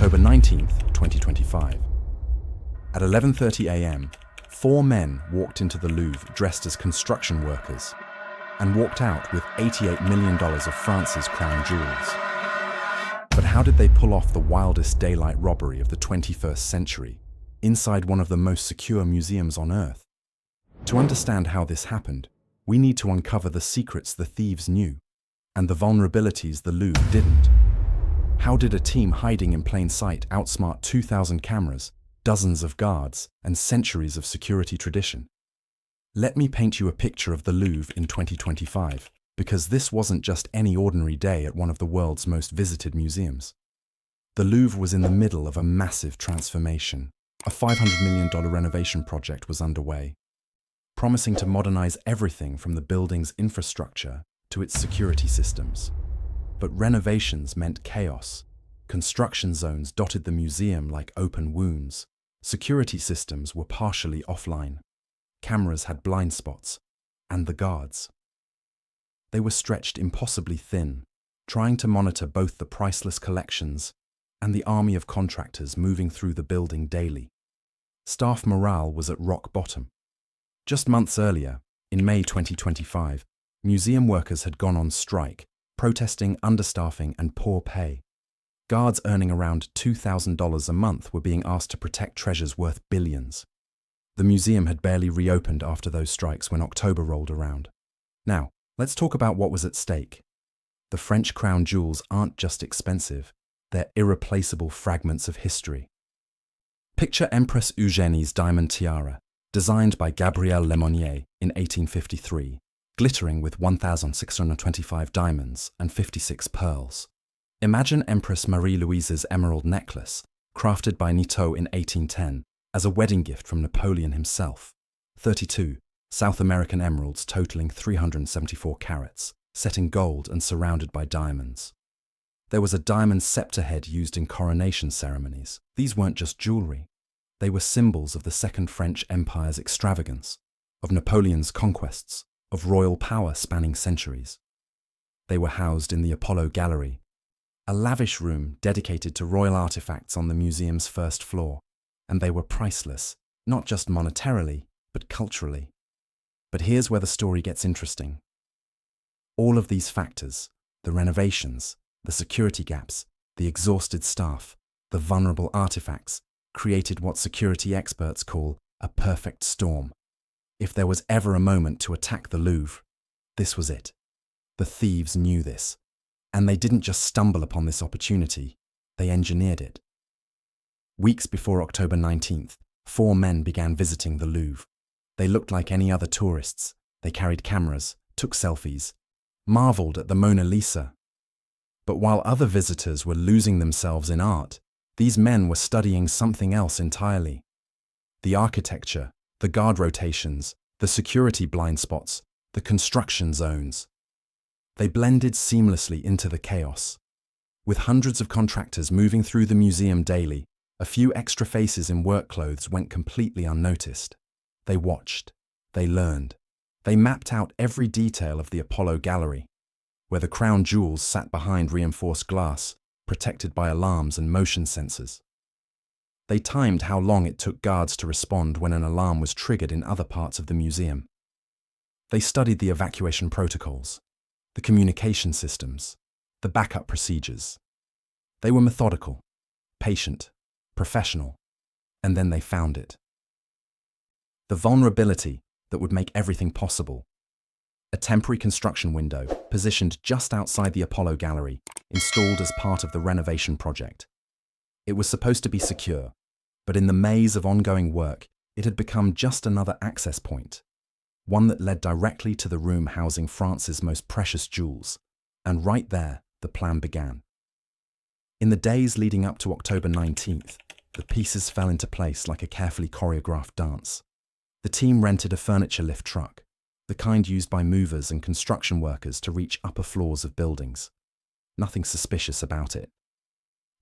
October 19th, 2025. At 11:30 a.m., 4 men walked into the Louvre dressed as construction workers and walked out with $88 million of France's crown jewels. But how did they pull off the wildest daylight robbery of the 21st century inside one of the most secure museums on Earth? To understand how this happened, we need to uncover the secrets the thieves knew and the vulnerabilities the Louvre didn't. How did a team hiding in plain sight outsmart 2,000 cameras, dozens of guards, and centuries of security tradition? Let me paint you a picture of the Louvre in 2025, because this wasn't just any ordinary day at one of the world's most visited museums. The Louvre was in the middle of a massive transformation. A $500 million renovation project was underway, promising to modernize everything from the building's infrastructure to its security systems. But renovations meant chaos. Construction zones dotted the museum like open wounds. Security systems were partially offline. Cameras had blind spots, and the guards. They were stretched impossibly thin, trying to monitor both the priceless collections and the army of contractors moving through the building daily. Staff morale was at rock bottom. Just months earlier, in May 2025, museum workers had gone on strike, protesting understaffing and poor pay. Guards earning around $2,000 a month were being asked to protect treasures worth billions. The museum had barely reopened after those strikes when October rolled around. Now, let's talk about what was at stake. The French crown jewels aren't just expensive, they're irreplaceable fragments of history. Picture Empress Eugénie's diamond tiara, designed by Gabrielle Lemonnier in 1853, glittering with 1,625 diamonds and 56 pearls. Imagine Empress Marie-Louise's emerald necklace, crafted by Nitto in 1810, as a wedding gift from Napoleon himself. 32 South American emeralds totaling 374 carats, set in gold and surrounded by diamonds. There was a diamond scepter head used in coronation ceremonies. These weren't just jewelry. They were symbols of the Second French Empire's extravagance, of Napoleon's conquests, of royal power spanning centuries. They were housed in the Apollo Gallery, a lavish room dedicated to royal artifacts on the museum's first floor, and they were priceless, not just monetarily, but culturally. But here's where the story gets interesting. All of these factors, the renovations, the security gaps, the exhausted staff, the vulnerable artifacts, created what security experts call a perfect storm. If there was ever a moment to attack the Louvre, this was it. The thieves knew this, and they didn't just stumble upon this opportunity, they engineered it. Weeks before October 19th, 4 men began visiting the Louvre. They looked like any other tourists. They carried cameras, took selfies, marveled at the Mona Lisa. But while other visitors were losing themselves in art, these men were studying something else entirely. The architecture, the guard rotations, the security blind spots, the construction zones. They blended seamlessly into the chaos. With hundreds of contractors moving through the museum daily, a few extra faces in work clothes went completely unnoticed. They watched. They learned. They mapped out every detail of the Apollo Gallery, where the crown jewels sat behind reinforced glass, protected by alarms and motion sensors. They timed how long it took guards to respond when an alarm was triggered in other parts of the museum. They studied the evacuation protocols, the communication systems, the backup procedures. They were methodical, patient, professional, and then they found it. The vulnerability that would make everything possible. A temporary construction window, positioned just outside the Apollo Gallery, installed as part of the renovation project. It was supposed to be secure, but in the maze of ongoing work, it had become just another access point, one that led directly to the room housing France's most precious jewels. And right there, the plan began. In the days leading up to October 19th, the pieces fell into place like a carefully choreographed dance. The team rented a furniture lift truck, the kind used by movers and construction workers to reach upper floors of buildings. Nothing suspicious about it.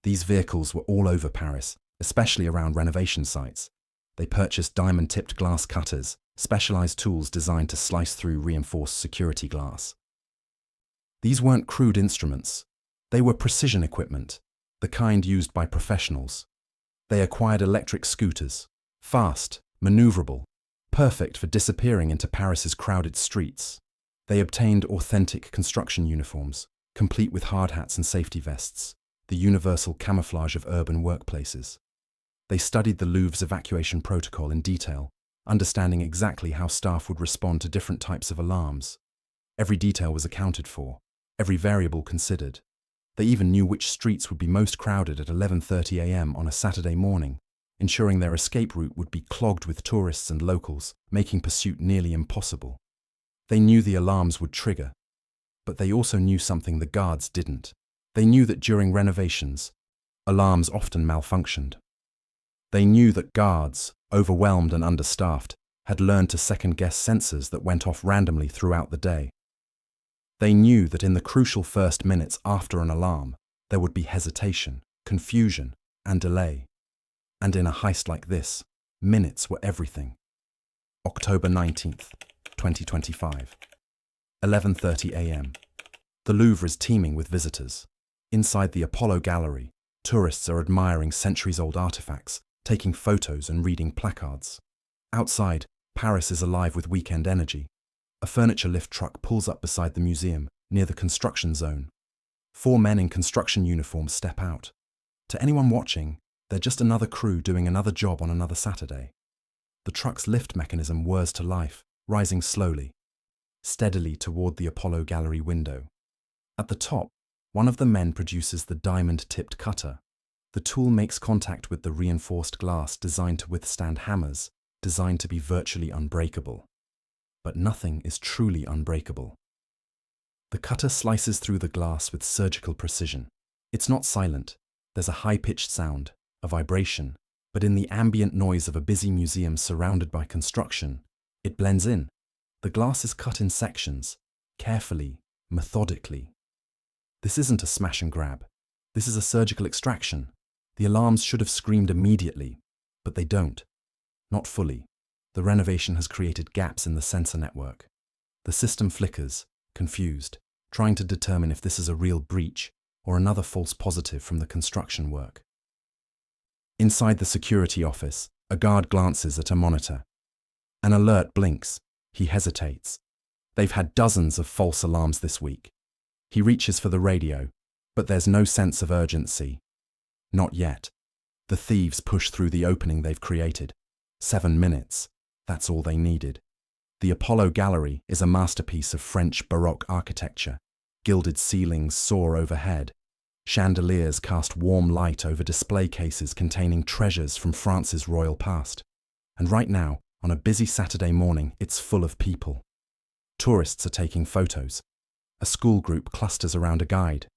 These vehicles were all over Paris, especially around renovation sites. They purchased diamond-tipped glass cutters, specialized tools designed to slice through reinforced security glass. These weren't crude instruments. They were precision equipment, the kind used by professionals. They acquired electric scooters, fast, maneuverable, perfect for disappearing into Paris's crowded streets. They obtained authentic construction uniforms, complete with hard hats and safety vests, the universal camouflage of urban workplaces. They studied the Louvre's evacuation protocol in detail, understanding exactly how staff would respond to different types of alarms. Every detail was accounted for, every variable considered. They even knew which streets would be most crowded at 11:30 a.m. on a Saturday morning, ensuring their escape route would be clogged with tourists and locals, making pursuit nearly impossible. They knew the alarms would trigger, but they also knew something the guards didn't. They knew that during renovations, alarms often malfunctioned. They knew that guards, overwhelmed and understaffed, had learned to second-guess sensors that went off randomly throughout the day. They knew that in the crucial first minutes after an alarm, there would be hesitation, confusion, and delay. And in a heist like this, minutes were everything. October 19th, 2025. 11:30 a.m. The Louvre is teeming with visitors. Inside the Apollo Gallery, tourists are admiring centuries-old artifacts, taking photos and reading placards. Outside, Paris is alive with weekend energy. A furniture lift truck pulls up beside the museum, near the construction zone. 4 men in construction uniforms step out. To anyone watching, they're just another crew doing another job on another Saturday. The truck's lift mechanism whirs to life, rising slowly, steadily toward the Apollo Gallery window. At the top, one of the men produces the diamond-tipped cutter. The tool makes contact with the reinforced glass designed to withstand hammers, designed to be virtually unbreakable. But nothing is truly unbreakable. The cutter slices through the glass with surgical precision. It's not silent. There's a high-pitched sound, a vibration, but in the ambient noise of a busy museum surrounded by construction, it blends in. The glass is cut in sections, carefully, methodically. This isn't a smash and grab. This is a surgical extraction. The alarms should have screamed immediately, but they don't. Not fully. The renovation has created gaps in the sensor network. The system flickers, confused, trying to determine if this is a real breach or another false positive from the construction work. Inside the security office, a guard glances at a monitor. An alert blinks. He hesitates. They've had dozens of false alarms this week. He reaches for the radio, but there's no sense of urgency. Not yet. The thieves push through the opening they've created. 7 minutes. That's all they needed. The Apollo Gallery is a masterpiece of French Baroque architecture. Gilded ceilings soar overhead. Chandeliers cast warm light over display cases containing treasures from France's royal past. And right now, on a busy Saturday morning, it's full of people. Tourists are taking photos. A school group clusters around a guide.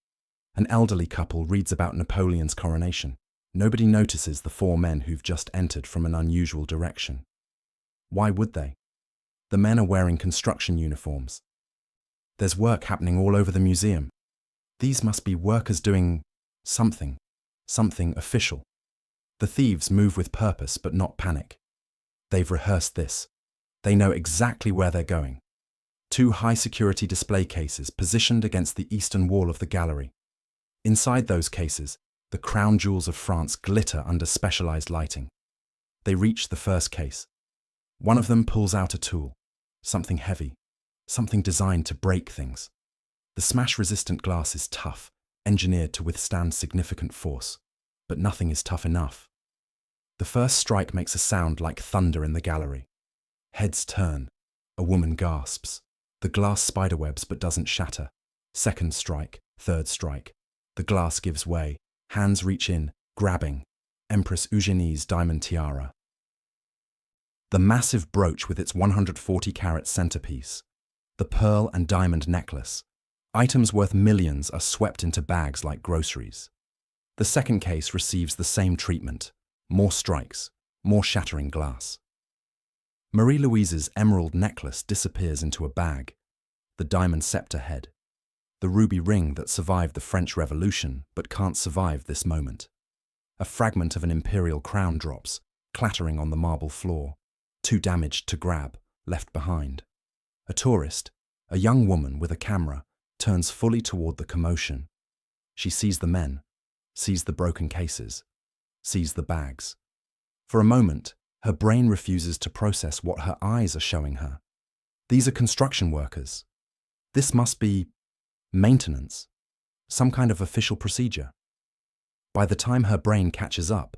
An elderly couple reads about Napoleon's coronation. Nobody notices the 4 men who've just entered from an unusual direction. Why would they? The men are wearing construction uniforms. There's work happening all over the museum. These must be workers doing something official. The thieves move with purpose but not panic. They've rehearsed this. They know exactly where they're going. 2 high-security display cases positioned against the eastern wall of the gallery. Inside those cases, the crown jewels of France glitter under specialized lighting. They reach the first case. One of them pulls out a tool, something heavy, something designed to break things. The smash-resistant glass is tough, engineered to withstand significant force, but nothing is tough enough. The first strike makes a sound like thunder in the gallery. Heads turn. A woman gasps. The glass spiderwebs but doesn't shatter. Second strike, third strike. The glass gives way. Hands reach in, grabbing. Empress Eugenie's diamond tiara. The massive brooch with its 140-carat centerpiece. The pearl and diamond necklace. Items worth millions are swept into bags like groceries. The second case receives the same treatment. More strikes, more shattering glass. Marie-Louise's emerald necklace disappears into a bag. The diamond scepter head. The ruby ring that survived the French Revolution but can't survive this moment. A fragment of an imperial crown drops, clattering on the marble floor. Too damaged to grab, left behind. A tourist, a young woman with a camera, turns fully toward the commotion. She sees the men. sees the broken cases, sees the bags. For a moment, her brain refuses to process what her eyes are showing her. These are construction workers. This must be maintenance, some kind of official procedure. By the time her brain catches up,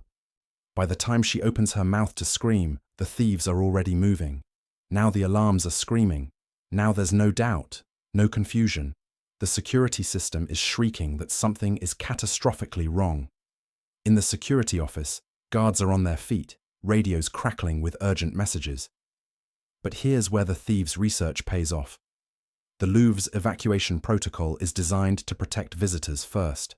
by the time she opens her mouth to scream, the thieves are already moving. Now the alarms are screaming. Now there's no doubt, no confusion. The security system is shrieking that something is catastrophically wrong. In the security office, guards are on their feet, radios crackling with urgent messages. But here's where the thieves' research pays off. The Louvre's evacuation protocol is designed to protect visitors first.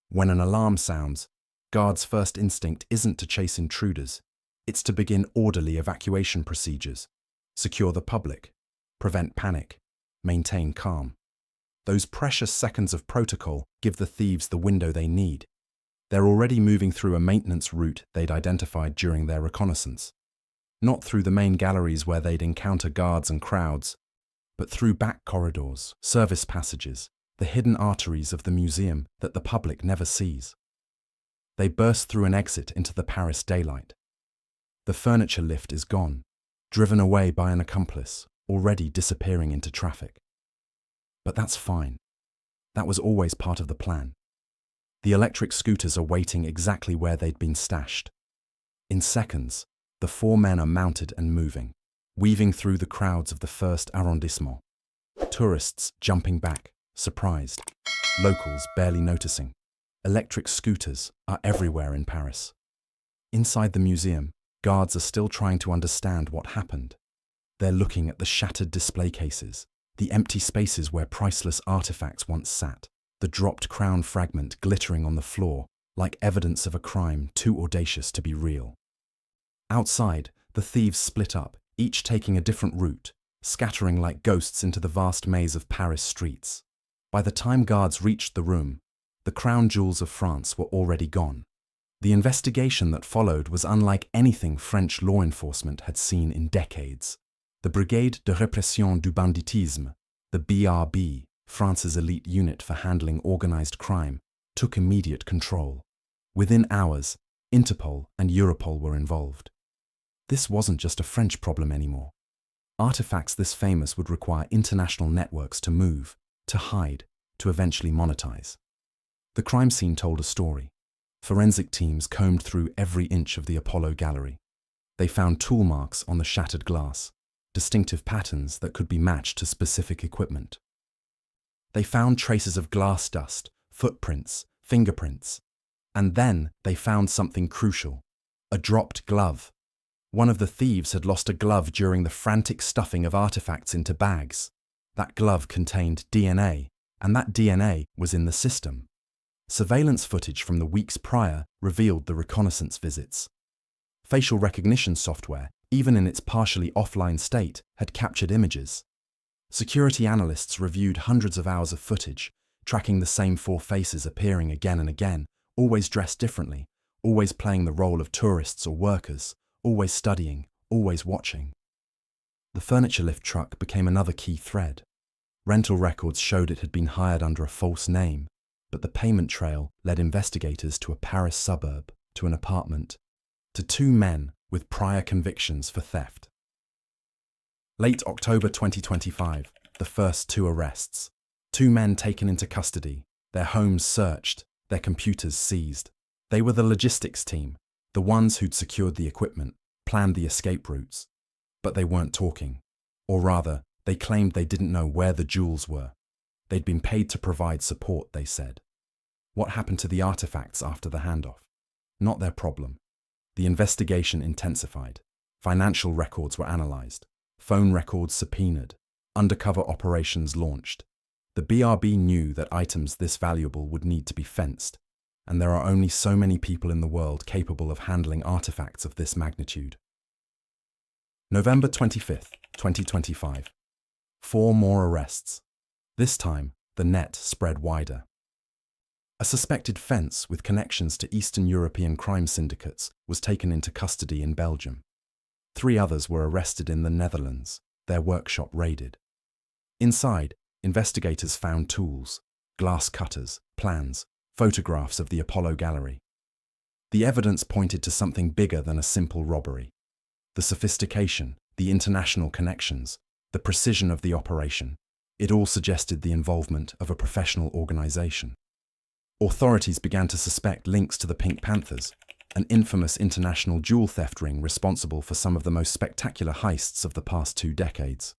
When an alarm sounds, guards' first instinct isn't to chase intruders. It's to begin orderly evacuation procedures, secure the public, prevent panic, maintain calm. Those precious seconds of protocol give the thieves the window they need. They're already moving through a maintenance route they'd identified during their reconnaissance. Not through the main galleries where they'd encounter guards and crowds, but through back corridors, service passages, the hidden arteries of the museum that the public never sees. They burst through an exit into the Paris daylight. The furniture lift is gone, driven away by an accomplice, already disappearing into traffic. But that's fine. That was always part of the plan. The electric scooters are waiting exactly where they'd been stashed. In seconds, the four men are mounted and moving, weaving through the crowds of the first arrondissement. Tourists jumping back, surprised. Locals barely noticing. Electric scooters are everywhere in Paris. Inside the museum, guards are still trying to understand what happened. They're looking at the shattered display cases, the empty spaces where priceless artifacts once sat, the dropped crown fragment glittering on the floor like evidence of a crime too audacious to be real. Outside, the thieves split up, each taking a different route, scattering like ghosts into the vast maze of Paris streets. By the time guards reached the room, the crown jewels of France were already gone. The investigation that followed was unlike anything French law enforcement had seen in decades. The Brigade de Répression du Banditisme, the BRB, France's elite unit for handling organized crime, took immediate control. Within hours, Interpol and Europol were involved. This wasn't just a French problem anymore. Artifacts this famous would require international networks to move, to hide, to eventually monetize. The crime scene told a story. Forensic teams combed through every inch of the Apollo gallery. They found tool marks on the shattered glass, distinctive patterns that could be matched to specific equipment. They found traces of glass dust, footprints, fingerprints. And then they found something crucial: a dropped glove. One of the thieves had lost a glove during the frantic stuffing of artifacts into bags. That glove contained DNA, and that DNA was in the system. Surveillance footage from the weeks prior revealed the reconnaissance visits. Facial recognition software, even in its partially offline state, had captured images. Security analysts reviewed hundreds of hours of footage, tracking the same four faces appearing again and again, always dressed differently, always playing the role of tourists or workers, always studying, always watching. The furniture lift truck became another key thread. Rental records showed it had been hired under a false name, but the payment trail led investigators to a Paris suburb, to an apartment, to two men with prior convictions for theft. Late October 2025, the first two arrests. Two men taken into custody, their homes searched, their computers seized. They were the logistics team, the ones who'd secured the equipment, planned the escape routes. But they weren't talking. Or rather, they claimed they didn't know where the jewels were. They'd been paid to provide support, they said. What happened to the artifacts after the handoff? Not their problem. The investigation intensified. Financial records were analyzed. Phone records subpoenaed. Undercover operations launched. The BRB knew that items this valuable would need to be fenced, and there are only so many people in the world capable of handling artifacts of this magnitude. November 25th, 2025. 4 more arrests. This time, the net spread wider. A suspected fence with connections to Eastern European crime syndicates was taken into custody in Belgium. 3 others were arrested in the Netherlands, their workshop raided. Inside, investigators found tools, glass cutters, plans, photographs of the Apollo Gallery. The evidence pointed to something bigger than a simple robbery. The sophistication, the international connections, the precision of the operation, it all suggested the involvement of a professional organization. Authorities began to suspect links to the Pink Panthers, an infamous international jewel theft ring responsible for some of the most spectacular heists of the past 2 decades.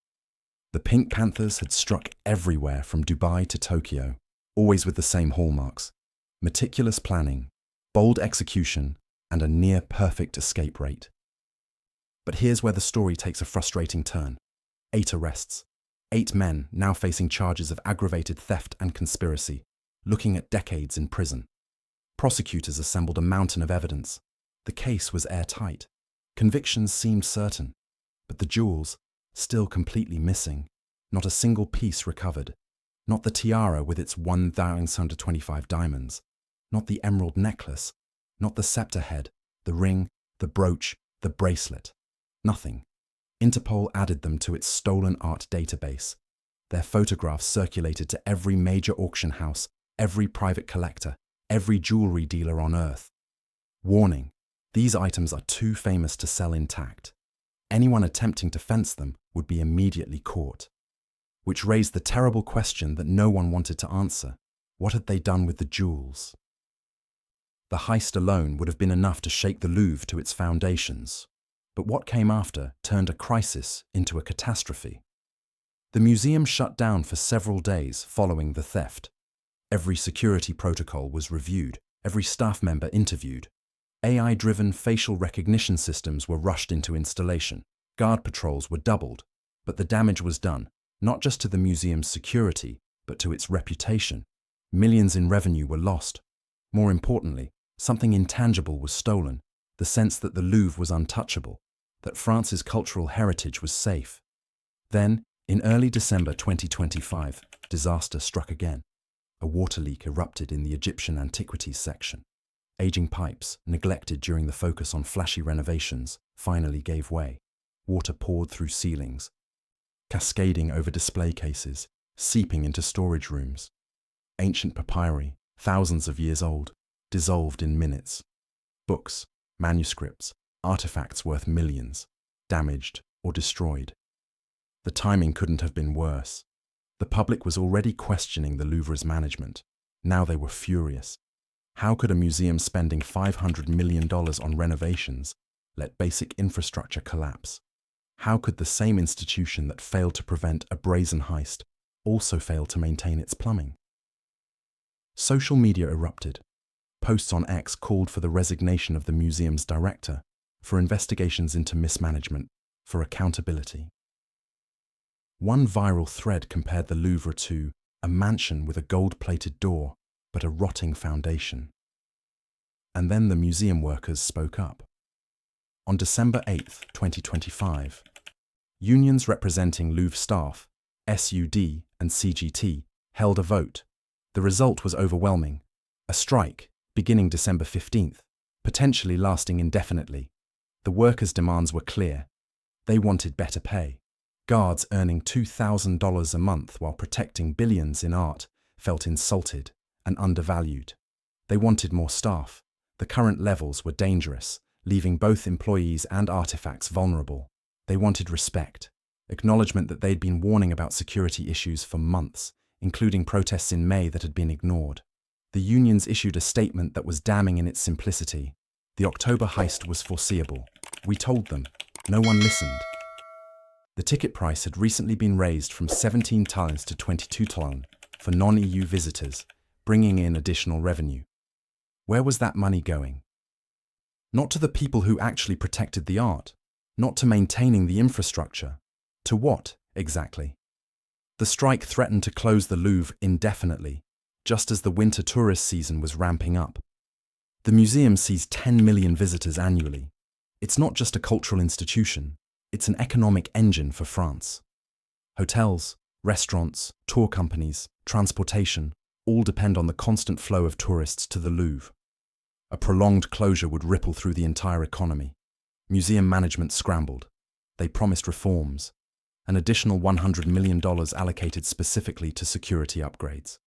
The Pink Panthers had struck everywhere from Dubai to Tokyo, always with the same hallmarks: meticulous planning, bold execution, and a near-perfect escape rate. But here's where the story takes a frustrating turn. 8 arrests. 8 men now facing charges of aggravated theft and conspiracy, looking at decades in prison. Prosecutors assembled a mountain of evidence. The case was airtight. Convictions seemed certain. But the jewels, still completely missing. Not a single piece recovered. Not the tiara with its 1,125 diamonds. Not the emerald necklace. Not the scepter head, the ring, the brooch, the bracelet. Nothing. Interpol added them to its stolen art database. Their photographs circulated to every major auction house, every private collector, every jewelry dealer on Earth. Warning: these items are too famous to sell intact. Anyone attempting to fence them would be immediately caught. Which raised the terrible question that no one wanted to answer: what had they done with the jewels? The heist alone would have been enough to shake the Louvre to its foundations. But what came after turned a crisis into a catastrophe. The museum shut down for several days following the theft. Every security protocol was reviewed, every staff member interviewed. AI-driven facial recognition systems were rushed into installation. Guard patrols were doubled. But the damage was done, not just to the museum's security, but to its reputation. Millions in revenue were lost. More importantly, something intangible was stolen: the sense that the Louvre was untouchable, that France's cultural heritage was safe. Then, in early December 2025, disaster struck again. A water leak erupted in the Egyptian antiquities section. Aging pipes, neglected during the focus on flashy renovations, finally gave way. Water poured through ceilings, cascading over display cases, seeping into storage rooms. Ancient papyri, thousands of years old, dissolved in minutes. Books, manuscripts, artifacts worth millions, damaged or destroyed. The timing couldn't have been worse. The public was already questioning the Louvre's management. Now they were furious. How could a museum spending $500 million on renovations let basic infrastructure collapse? How could the same institution that failed to prevent a brazen heist also fail to maintain its plumbing? Social media erupted. Posts on X called for the resignation of the museum's director, for investigations into mismanagement, for accountability. One viral thread compared the Louvre to a mansion with a gold-plated door, but a rotting foundation. And then the museum workers spoke up. On December 8, 2025, unions representing Louvre staff, SUD and CGT, held a vote. The result was overwhelming: a strike, beginning December 15th, potentially lasting indefinitely. The workers' demands were clear. They wanted better pay. Guards earning $2,000 a month while protecting billions in art felt insulted and undervalued. They wanted more staff. The current levels were dangerous, leaving both employees and artifacts vulnerable. They wanted respect, acknowledgement that they'd been warning about security issues for months, including protests in May that had been ignored. The unions issued a statement that was damning in its simplicity. The October heist was foreseeable. We told them. No one listened. The ticket price had recently been raised from 17 talents to 22 talents for non-EU visitors, bringing in additional revenue. Where was that money going? Not to the people who actually protected the art, not to maintaining the infrastructure. To what, exactly? The strike threatened to close the Louvre indefinitely, just as the winter tourist season was ramping up. The museum sees 10 million visitors annually. It's not just a cultural institution, it's an economic engine for France. Hotels, restaurants, tour companies, transportation, all depend on the constant flow of tourists to the Louvre. A prolonged closure would ripple through the entire economy. Museum management scrambled. They promised reforms, an additional $100 million allocated specifically to security upgrades.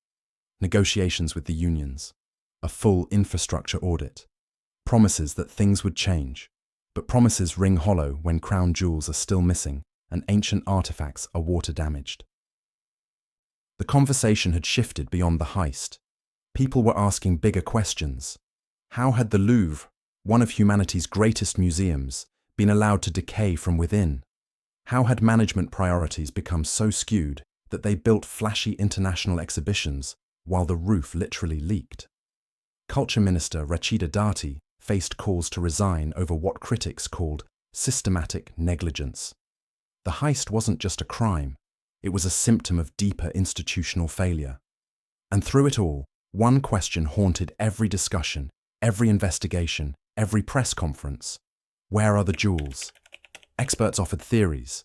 Negotiations with the unions. a full infrastructure audit. Promises that things would change, but promises ring hollow when crown jewels are still missing and ancient artifacts are water-damaged. The conversation had shifted beyond the heist. People were asking bigger questions. How had the Louvre, one of humanity's greatest museums, been allowed to decay from within? How had management priorities become so skewed that they built flashy international exhibitions while the roof literally leaked? Culture Minister Rachida Dati faced calls to resign over what critics called systematic negligence. The heist wasn't just a crime, it was a symptom of deeper institutional failure. And through it all, one question haunted every discussion, every investigation, every press conference. Where are the jewels? Experts offered theories.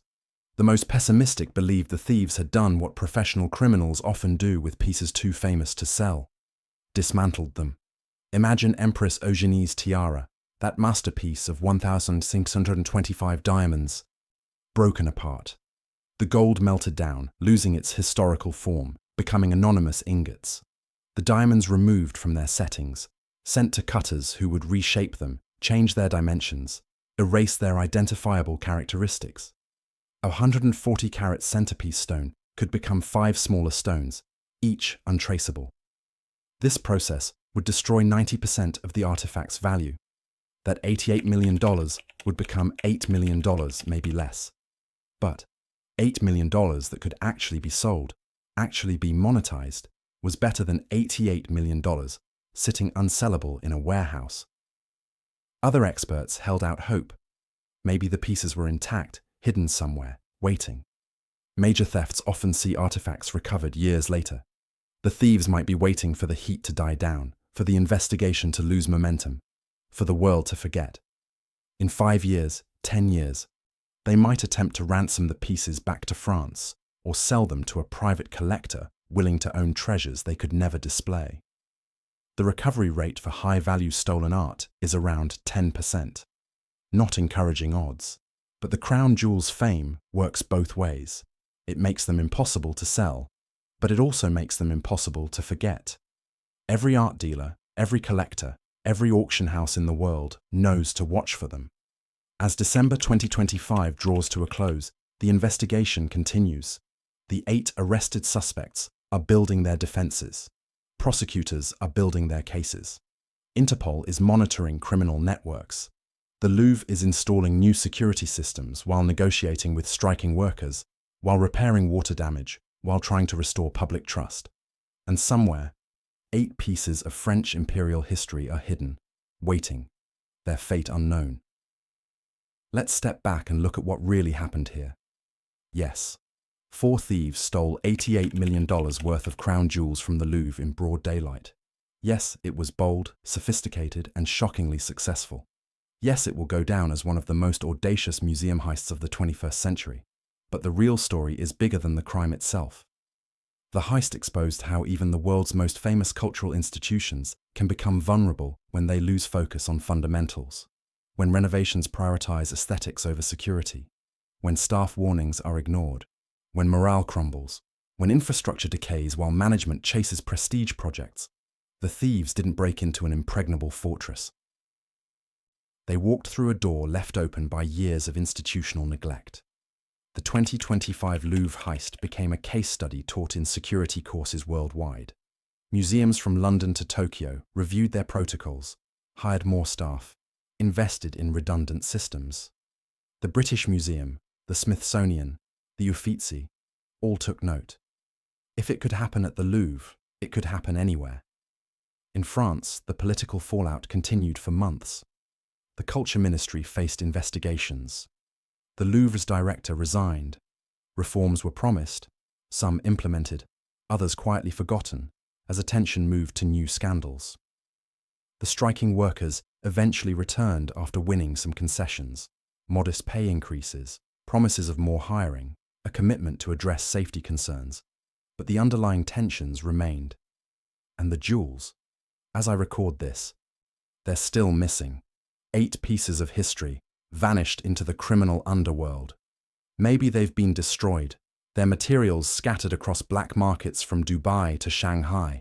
The most pessimistic believed the thieves had done what professional criminals often do with pieces too famous to sell: dismantled them. Imagine Empress Eugenie's tiara, that masterpiece of 1,625 diamonds, broken apart. The gold melted down, losing its historical form, becoming anonymous ingots. The diamonds removed from their settings, sent to cutters who would reshape them, change their dimensions, erase their identifiable characteristics. A 140-carat centerpiece stone could become 5 smaller stones, each untraceable. This process would destroy 90% of the artifact's value. That $88 million would become $8 million, maybe less. But $8 million that could actually be sold, actually be monetized, was better than $88 million sitting unsellable in a warehouse. Other experts held out hope. Maybe the pieces were intact, hidden somewhere, waiting. Major thefts often see artifacts recovered years later. The thieves might be waiting for the heat to die down, for the investigation to lose momentum, for the world to forget. In 5 years, 10 years, they might attempt to ransom the pieces back to France or sell them to a private collector willing to own treasures they could never display. The recovery rate for high-value stolen art is around 10%. Not encouraging odds. But the crown jewels' fame works both ways. It makes them impossible to sell, but it also makes them impossible to forget. Every art dealer, every collector, every auction house in the world knows to watch for them. As December 2025 draws to a close, the investigation continues. The 8 arrested suspects are building their defenses. Prosecutors are building their cases. Interpol is monitoring criminal networks. The Louvre is installing new security systems while negotiating with striking workers, while repairing water damage, while trying to restore public trust. And somewhere, 8 pieces of French imperial history are hidden, waiting, their fate unknown. Let's step back and look at what really happened here. Yes, 4 thieves stole $88 million worth of crown jewels from the Louvre in broad daylight. Yes, it was bold, sophisticated, and shockingly successful. Yes, it will go down as one of the most audacious museum heists of the 21st century. But the real story is bigger than the crime itself. The heist exposed how even the world's most famous cultural institutions can become vulnerable when they lose focus on fundamentals, when renovations prioritize aesthetics over security, when staff warnings are ignored, when morale crumbles, when infrastructure decays while management chases prestige projects. The thieves didn't break into an impregnable fortress. They walked through a door left open by years of institutional neglect. The 2025 Louvre heist became a case study taught in security courses worldwide. Museums from London to Tokyo reviewed their protocols, hired more staff, invested in redundant systems. The British Museum, the Smithsonian, the Uffizi, all took note. If it could happen at the Louvre, it could happen anywhere. In France, the political fallout continued for months. The Culture Ministry faced investigations. The Louvre's director resigned. Reforms were promised, some implemented, others quietly forgotten, as attention moved to new scandals. The striking workers eventually returned after winning some concessions, modest pay increases, promises of more hiring, a commitment to address safety concerns. But the underlying tensions remained. And the jewels, as I record this, they're still missing. 8 pieces of history vanished into the criminal underworld. Maybe they've been destroyed, their materials scattered across black markets from Dubai to Shanghai.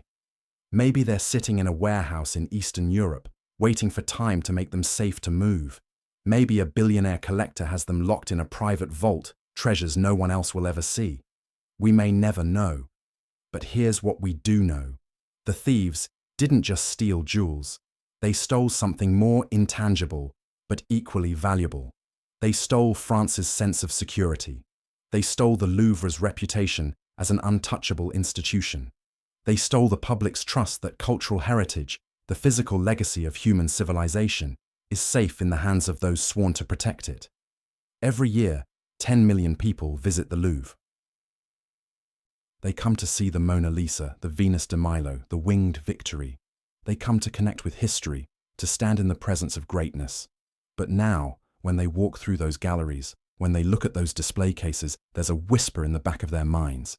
Maybe they're sitting in a warehouse in Eastern Europe, waiting for time to make them safe to move. Maybe a billionaire collector has them locked in a private vault, treasures no one else will ever see. We may never know. But here's what we do know. The thieves didn't just steal jewels. They stole something more intangible, but equally valuable. They stole France's sense of security. They stole the Louvre's reputation as an untouchable institution. They stole the public's trust that cultural heritage, the physical legacy of human civilization, is safe in the hands of those sworn to protect it. Every year, 10 million people visit the Louvre. They come to see the Mona Lisa, the Venus de Milo, the Winged Victory. They come to connect with history, to stand in the presence of greatness. But now, when they walk through those galleries, when they look at those display cases, there's a whisper in the back of their minds.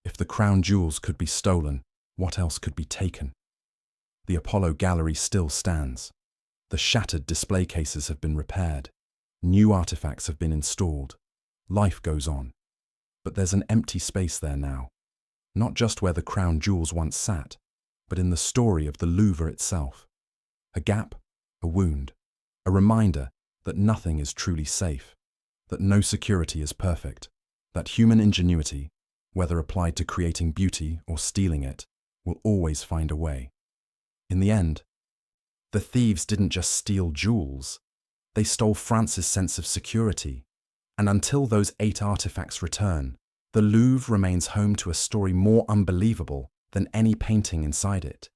If the crown jewels could be stolen, what else could be taken? The Apollo Gallery still stands. The shattered display cases have been repaired. New artifacts have been installed. Life goes on. But there's an empty space there now. Not just where the crown jewels once sat, but in the story of the Louvre itself. A gap, a wound, a reminder that nothing is truly safe, that no security is perfect, that human ingenuity, whether applied to creating beauty or stealing it, will always find a way. In the end, the thieves didn't just steal jewels, they stole France's sense of security. And until those 8 artifacts return, the Louvre remains home to a story more unbelievable than any painting inside it.